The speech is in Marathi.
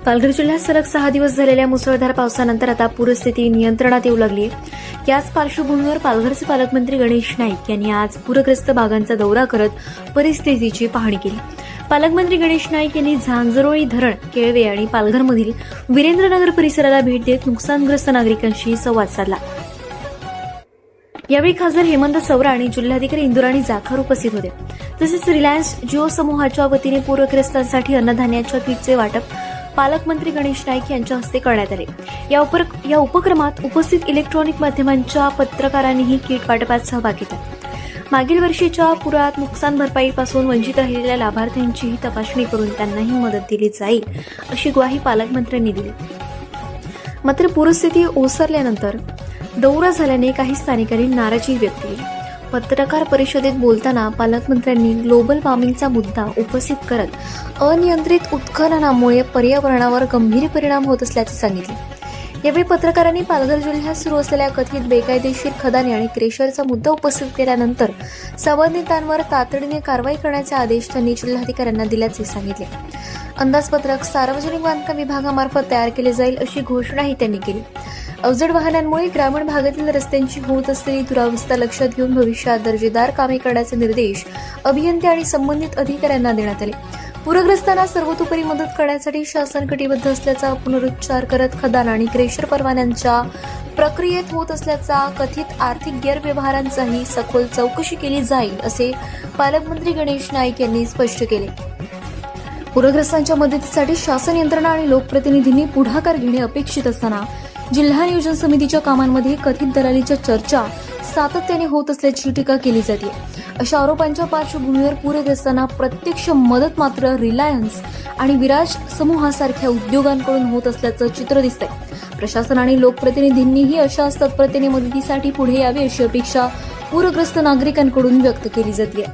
पालघर जिल्ह्यात सलग 6 दिवस झालेल्या मुसळधार पावसानंतर आता पूरस्थिती नियंत्रणात येऊ लागली आहे. याच पार्श्वभूमीवर पालघरचे पालकमंत्री गणेश नाईक यांनी आज पूरग्रस्त भागांचा दौरा करत परिस्थितीची पाहणी केली. पालकमंत्री गणेश नाईक यांनी झांझरोळी धरण, केळवे आणि पालघरमधील वीरेंद्रनगर परिसराला भेट देत नुकसानग्रस्त नागरिकांशी संवाद साधला. यावेळी खासदार हेमंत सवरा आणि जिल्हाधिकारी इंदुराणी जाखर उपस्थित होते. तसेच रिलायन्स जिओ समूहाच्या वतीने पूरग्रस्तांसाठी अन्नधान्याच्या किटचे वाटप पालकमंत्री गणेश नाईक यांच्या हस्ते करण्यात आले. या उपक्रमात उपस्थित इलेक्ट्रॉनिक माध्यमांच्या पत्रकारांनीही किट वाटपात सहभाग घेतला. मागील वर्षीच्या पुरात नुकसान भरपाईपासून वंचित राहिलेल्या लाभार्थ्यांचीही तपासणी करून त्यांनाही मदत दिली जाईल अशी ग्वाही पालकमंत्र्यांनी दिली. मात्र पूरस्थिती ओसरल्यानंतर दौरा झाल्याने काही स्थानिकांनी नाराजी व्यक्त केली. पत्रकार परिषदेत बोलताना पालकमंत्र्यांनी ग्लोबल वॉर्मिंगचा मुद्दा उपस्थित करत अनियंत्रित उत्खननामुळे पर्यावरणावर गंभीर परिणाम होत असल्याचे सांगितले. यावेळी पत्रकारांनी पालघर जिल्ह्यात सुरू असलेल्या कथित बेकायदेशीर खदानी आणि क्रेशरचा मुद्दा उपस्थित केल्यानंतर संबंधितांवर तातडीने कारवाई करण्याचे आदेश त्यांनी जिल्हाधिकाऱ्यांना दिल्याचे सांगितले. अंदाजपत्रक सार्वजनिक बांधकाम विभागामार्फत तयार केले जाईल अशी घोषणाही त्यांनी केली. अवजड वाहनांमुळे ग्रामीण भागातील रस्त्यांची होत असलेली दुरावस्था लक्षात घेऊन भविष्यात दर्जेदार कामे करण्याचे निर्देश अभियंते आणि संबंधित अधिकाऱ्यांना देण्यात आले. पूरग्रस्तांना सर्वतोपरी मदत करण्यासाठी शासन कटिबद्ध असल्याचा पुनरुच्चार करत खदान आणि क्रेशर परवान्यांच्या प्रक्रियेत होत असल्याचा कथित आर्थिक गैरव्यवहारांचाही सखोल चौकशी केली जाईल असे पालकमंत्री गणेश नाईक यांनी स्पष्ट केले. पूरग्रस्तांच्या मदतीसाठी शासन यंत्रणा आणि लोकप्रतिनिधींनी पुढाकार घेणे अपेक्षित असताना जिल्हा नियोजन समितीच्या कामांमध्ये कथित दलालीच्या चर्चा सातत्याने होत असल्याची टीका केली जाते. अशा आरोपांच्या पार्श्वभूमीवर पूरग्रस्तांना प्रत्यक्ष मदत मात्र रिलायन्स आणि विराज समूहासारख्या उद्योगांकडून होत असल्याचं चित्र दिसतंय. प्रशासन आणि लोकप्रतिनिधींनीही अशाच तत्परतेने मदतीसाठी पुढे यावे अशी अपेक्षा पूरग्रस्त नागरिकांकडून व्यक्त केली जाते.